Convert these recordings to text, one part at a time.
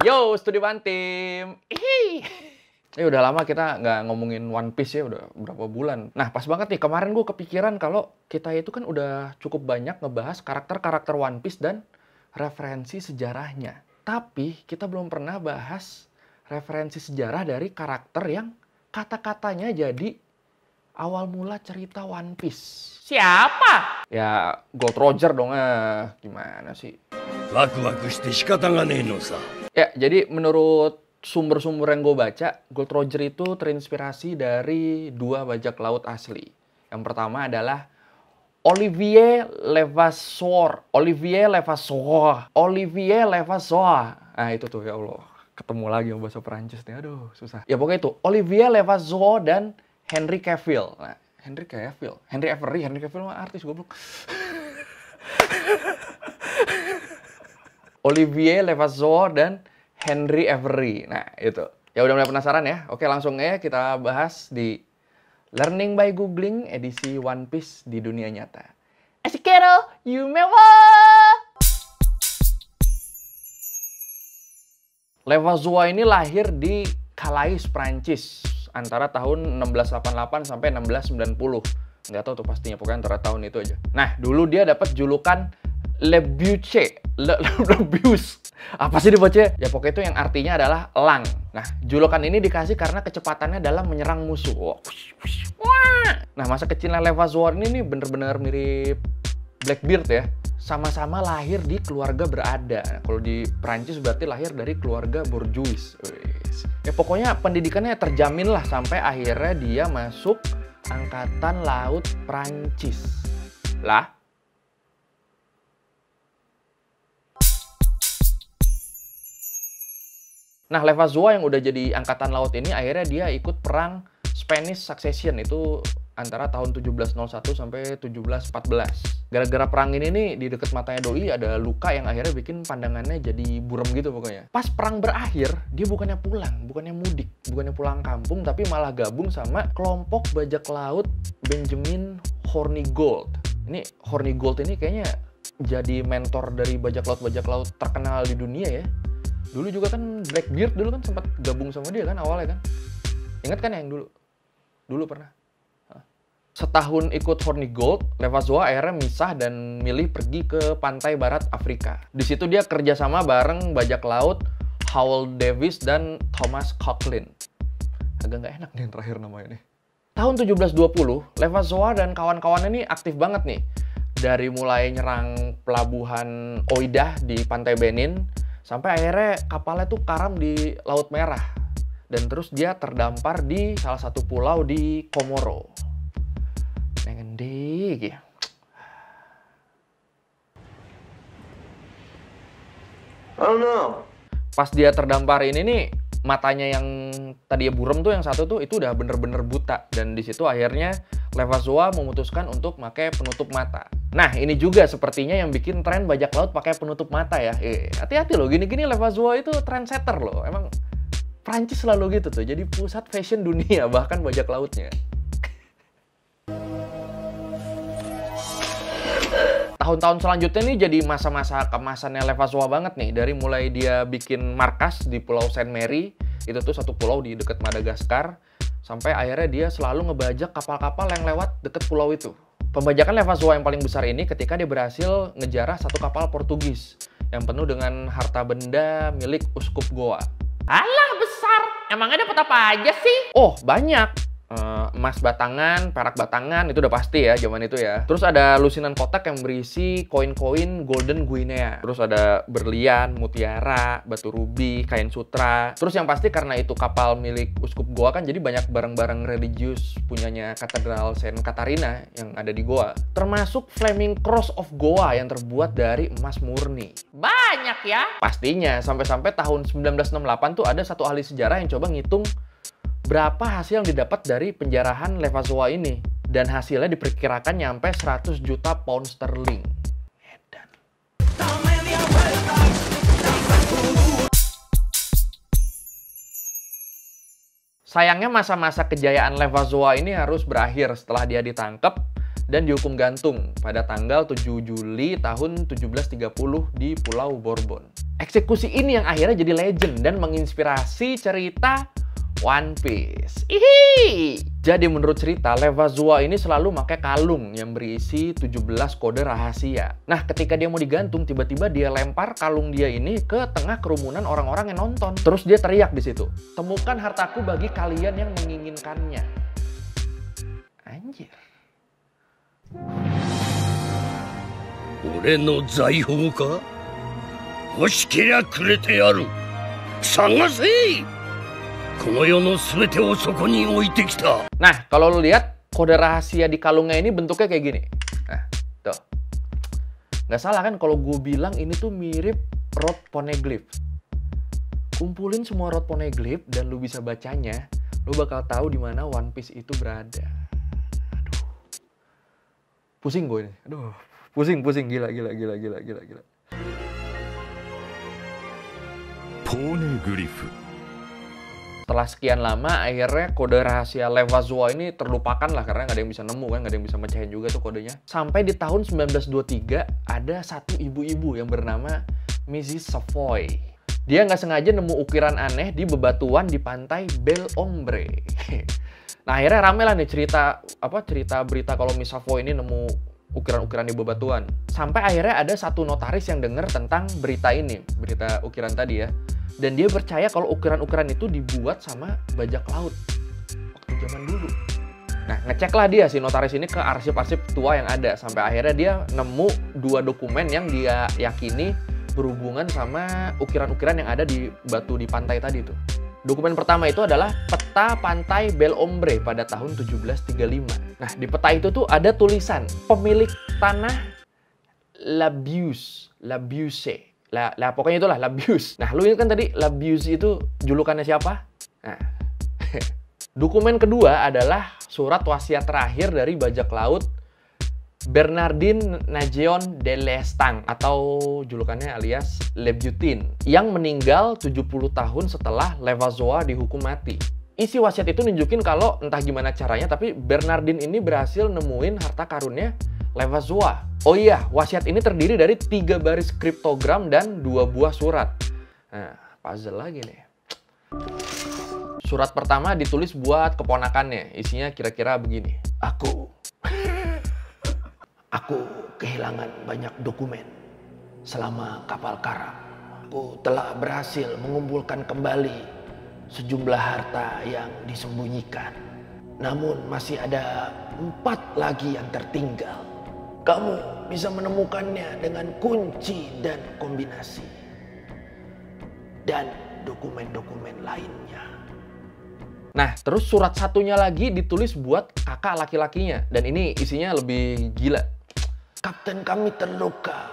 Yo, Studi Bantim. Udah lama kita nggak ngomongin One Piece ya, udah berapa bulan. Nah, pas banget nih, kemarin gue kepikiran kalau kita itu kan udah cukup banyak ngebahas karakter-karakter One Piece dan referensi sejarahnya. Tapi, kita belum pernah bahas referensi sejarah dari karakter yang kata-katanya jadi awal mula cerita One Piece. Siapa? Ya, Gold Roger dong, gimana sih? Ya, jadi menurut sumber-sumber yang gue baca, Gold Roger itu terinspirasi dari dua bajak laut asli. Yang pertama adalah Olivier Levasseur. Nah, itu tuh, ya Allah. Ketemu lagi yang bahasa Perancis nih, aduh, susah. Ya, pokoknya itu. Olivier Levasseur dan Henry Cavill. Nah, Henry Cavill mah artis, goblok. Olivier Levasseur dan Henry Avery. Nah, itu. Ya udah mulai penasaran ya? Oke, langsung aja kita bahas di Learning by Googling edisi One Piece di dunia nyata. Ashikero Yumewa! Levasseur ini lahir di Calais, Prancis antara tahun 1688 sampai 1690. Nggak tahu tuh pastinya, pokoknya antara tahun itu aja. Nah, dulu dia dapat julukan Le Bûcher. Apa sih dibacanya? Ya pokoknya itu yang artinya adalah elang. Nah, julukan ini dikasih karena kecepatannya dalam menyerang musuh. Nah, masa kecilnya Levasseur ini nih bener-bener mirip Blackbeard ya. Sama-sama lahir di keluarga berada. Nah, kalau di Prancis berarti lahir dari keluarga bourgeois. Ya pokoknya pendidikannya terjamin lah sampai akhirnya dia masuk Angkatan Laut Prancis. Lah? Nah, Levasseur yang udah jadi angkatan laut ini akhirnya dia ikut perang Spanish Succession itu antara tahun 1701 sampai 1714. Gara-gara perang ini nih di dekat matanya doi ada luka yang akhirnya bikin pandangannya jadi buram gitu pokoknya. Pas perang berakhir, dia bukannya pulang, bukannya mudik, bukannya pulang kampung, tapi malah gabung sama kelompok bajak laut Benjamin Hornigold. Ini Hornigold ini kayaknya jadi mentor dari bajak laut terkenal di dunia ya. Dulu juga kan Blackbeard dulu kan sempat gabung sama dia kan awalnya kan. Ingat kan yang dulu? Dulu pernah. Setahun ikut Hornigold, Levasseur akhirnya misah dan milih pergi ke pantai barat Afrika. Di situ dia kerjasama bareng bajak laut Howell Davis dan Thomas Coughlin. Agak nggak enak nih yang terakhir namanya nih. Tahun 1720, Levasseur dan kawan-kawannya ini aktif banget nih. Dari mulai nyerang pelabuhan Oidah di pantai Benin, sampai akhirnya kapalnya tuh karam di Laut Merah. Dan terus dia terdampar di salah satu pulau di Komoro. Nengendik ya. Oh no. Pas dia terdampar ini nih, matanya yang tadi buram tuh yang satu tuh itu udah bener-bener buta. Dan di situ akhirnya Levasseur memutuskan untuk pakai penutup mata. Nah, ini juga sepertinya yang bikin tren bajak laut pakai penutup mata ya. Hati-hati loh, gini-gini Levasseur itu trendsetter loh. Emang Prancis selalu gitu tuh, jadi pusat fashion dunia bahkan bajak lautnya. Tahun-tahun selanjutnya nih jadi masa-masa kemasannya Levasseur banget nih. Dari mulai dia bikin markas di Pulau Saint Mary, itu tuh satu pulau di dekat Madagaskar, sampai akhirnya dia selalu ngebajak kapal-kapal yang lewat deket pulau itu. Pembajakan Levasseur yang paling besar ini ketika dia berhasil ngejarah satu kapal Portugis yang penuh dengan harta benda milik Uskup Goa. Alah besar, emangnya dapat apa aja sih? Oh, banyak. Emas batangan, perak batangan, itu udah pasti ya zaman itu ya. Terus ada lusinan kotak yang berisi koin-koin Golden Guinea. Terus ada berlian, mutiara, batu rubi, kain sutra. Terus yang pasti karena itu kapal milik Uskup Goa kan, jadi banyak barang-barang religius punyanya Katedral Saint Katarina yang ada di Goa. Termasuk Flaming Cross of Goa yang terbuat dari emas murni. Banyak ya? Pastinya, sampai-sampai tahun 1968 tuh ada satu ahli sejarah yang coba ngitung berapa hasil yang didapat dari penjarahan Levasseur ini. Dan hasilnya diperkirakan nyampe 100 juta pound sterling. Edan. Sayangnya masa-masa kejayaan Levasseur ini harus berakhir setelah dia ditangkap dan dihukum gantung pada tanggal 7 Juli tahun 1730 di Pulau Bourbon. Eksekusi ini yang akhirnya jadi legend dan menginspirasi cerita One Piece. Ihi. Jadi menurut cerita, Levallois ini selalu pakai kalung yang berisi 17 kode rahasia. Nah, ketika dia mau digantung, tiba-tiba dia lempar kalung dia ini ke tengah kerumunan orang-orang yang nonton. Terus dia teriak di situ, "Temukan hartaku bagi kalian yang menginginkannya." Anjir. 俺の財宝か？欲しけりゃくれてやる。探せ！この世の全てをそこに置いてきた。 Nah, kalau lu lihat kode rahasia di kalungnya ini bentuknya kayak gini. Nah, tuh. Nggak salah kan kalau gue bilang ini tuh mirip Road Poneglyph. Kumpulin semua Road Poneglyph dan lu bisa bacanya, lu bakal tahu di mana One Piece itu berada. Aduh. Pusing gue ini. Aduh, pusing gila. Poneglyph. Setelah sekian lama, akhirnya kode rahasia Levallois ini terlupakan lah karena nggak ada yang bisa nemu kan, nggak ada yang bisa mecahin juga tuh kodenya. Sampai di tahun 1923 ada satu ibu-ibu yang bernama Mrs. Savoy. Dia nggak sengaja nemu ukiran aneh di bebatuan di pantai Belle Ombre. Nah, akhirnya rame lah nih cerita berita kalau Miss Savoy ini nemu ukiran-ukiran di bebatuan. Sampai akhirnya ada satu notaris yang dengar tentang berita ini, berita ukiran tadi ya. Dan dia percaya kalau ukiran-ukiran itu dibuat sama bajak laut waktu zaman dulu. Nah, ngeceklah dia si notaris ini ke arsip-arsip tua yang ada. Sampai akhirnya dia nemu 2 dokumen yang dia yakini berhubungan sama ukiran-ukiran yang ada di batu di pantai tadi tuh. Dokumen pertama itu adalah peta pantai Belle Ombre pada tahun 1735. Nah, di peta itu tuh ada tulisan pemilik tanah Labuse. Lah pokoknya itulah Labuse. Nah, lu ingat kan tadi Labuse itu julukannya siapa? Nah. Dokumen kedua adalah surat wasiat terakhir dari bajak laut Bernardin Najeon de Lestang atau julukannya alias Le Butin yang meninggal 70 tahun setelah Levallois dihukum mati. Isi wasiat itu nunjukin kalau entah gimana caranya tapi Bernardin ini berhasil nemuin harta karunnya Levallois. Oh iya, wasiat ini terdiri dari 3 baris kriptogram dan 2 buah surat. Nah, puzzle lagi nih. Surat pertama ditulis buat keponakannya. Isinya kira-kira begini. Aku kehilangan banyak dokumen selama kapal karam. Aku telah berhasil mengumpulkan kembali sejumlah harta yang disembunyikan. Namun masih ada 4 lagi yang tertinggal. Kamu bisa menemukannya dengan kunci dan kombinasi. Dan dokumen-dokumen lainnya. Nah, terus surat satunya lagi ditulis buat kakak laki-lakinya. Dan ini isinya lebih gila. Kapten kami terluka.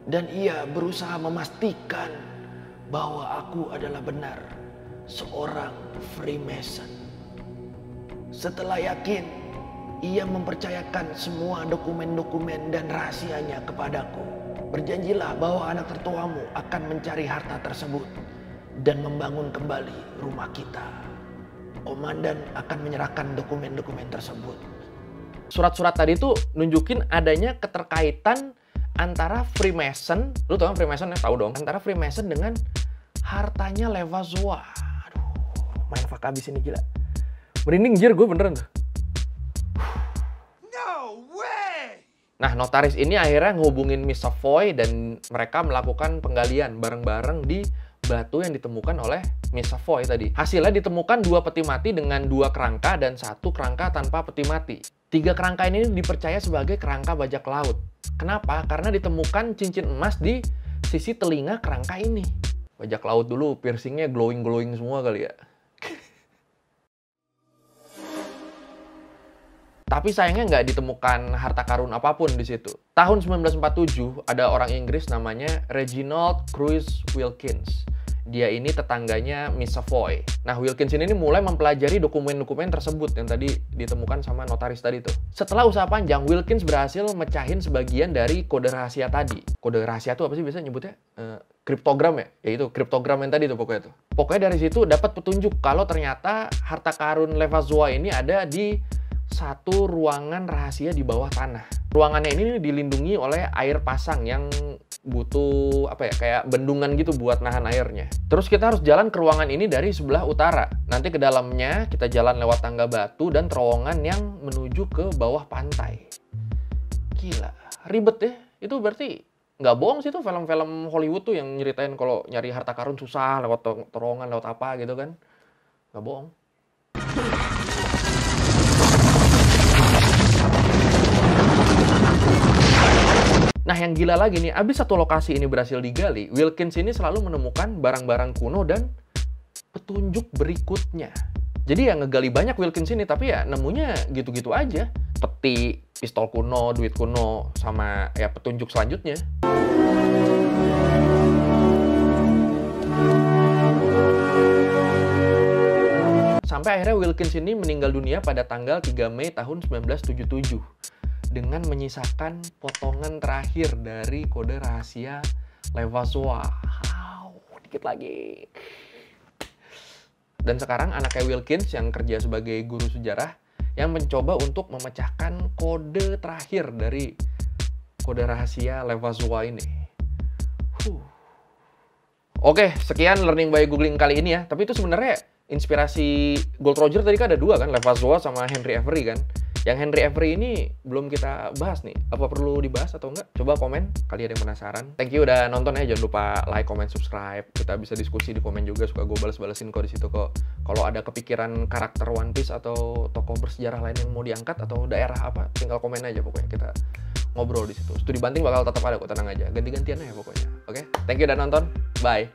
Dan ia berusaha memastikan bahwa aku adalah benar seorang Freemason. Setelah yakin, ia mempercayakan semua dokumen-dokumen dan rahasianya kepadaku. Berjanjilah bahwa anak tertuamu akan mencari harta tersebut dan membangun kembali rumah kita. Komandan akan menyerahkan dokumen-dokumen tersebut. Surat-surat tadi tuh nunjukin adanya keterkaitan antara Freemason, lu tau kan Freemason ya? Tahu dong. Antara Freemason dengan hartanya Levallois. Aduh, main fuck abis ini gila. Merinding jir gue beneran tuh. Nah, notaris ini akhirnya ngehubungin Miss Savoy dan mereka melakukan penggalian bareng-bareng di batu yang ditemukan oleh Miss Savoy tadi. Hasilnya ditemukan 2 peti mati dengan 2 kerangka dan 1 kerangka tanpa peti mati. 3 kerangka ini dipercaya sebagai kerangka bajak laut. Kenapa? Karena ditemukan cincin emas di sisi telinga kerangka ini. Bajak laut dulu piercingnya glowing-glowing semua kali ya. Tapi sayangnya nggak ditemukan harta karun apapun di situ. Tahun 1947 ada orang Inggris namanya Reginald Cruise Wilkins. Dia ini tetangganya Miss Savoy. Nah, Wilkins ini mulai mempelajari dokumen-dokumen tersebut yang tadi ditemukan sama notaris tadi tuh. Setelah usaha panjang, Wilkins berhasil mecahin sebagian dari kode rahasia tadi. Kode rahasia tuh apa sih biasanya nyebutnya? Kriptogram ya? Ya itu, kriptogram yang tadi tuh pokoknya tuh. Pokoknya dari situ dapat petunjuk kalau ternyata harta karun Levallois ini ada di satu ruangan rahasia di bawah tanah. Ruangannya ini dilindungi oleh air pasang yang butuh apa ya, kayak bendungan gitu buat nahan airnya. Terus kita harus jalan ke ruangan ini dari sebelah utara. Nanti ke dalamnya kita jalan lewat tangga batu dan terowongan yang menuju ke bawah pantai. Gila, ribet ya. Itu berarti nggak bohong sih tuh film-film Hollywood tuh yang nyeritain kalau nyari harta karun susah lewat terowongan, lewat apa gitu kan. Nggak bohong. Nah, yang gila lagi nih, abis satu lokasi ini berhasil digali, Wilkins ini selalu menemukan barang-barang kuno dan petunjuk berikutnya. Jadi ya ngegali banyak Wilkins ini, tapi ya nemunya gitu-gitu aja. Peti, pistol kuno, duit kuno, sama ya petunjuk selanjutnya. Sampai akhirnya Wilkins ini meninggal dunia pada tanggal 3 Mei tahun 1977. Dengan menyisakan potongan terakhir dari kode rahasia Levallois. Dikit lagi. Dan sekarang anaknya Wilkins yang kerja sebagai guru sejarah yang mencoba untuk memecahkan kode terakhir dari kode rahasia Levallois ini. Oke, sekian Learning by Googling kali ini ya. Tapi itu sebenarnya inspirasi Gold Roger tadi kan ada dua kan, Levallois sama Henry Avery kan. Yang Henry Avery ini belum kita bahas nih. Apa perlu dibahas atau enggak? Coba komen, kali ada yang penasaran. Thank you udah nonton ya. Jangan lupa like, comment, subscribe. Kita bisa diskusi di komen juga. Suka gue balas-balasin kok di situ kok. Kalau ada kepikiran karakter One Piece atau tokoh bersejarah lain yang mau diangkat atau daerah apa, tinggal komen aja pokoknya. Kita ngobrol di situ. Studi banding bakal tetap ada kok, tenang aja. Ganti-gantian aja pokoknya. Oke? Thank you udah nonton. Bye.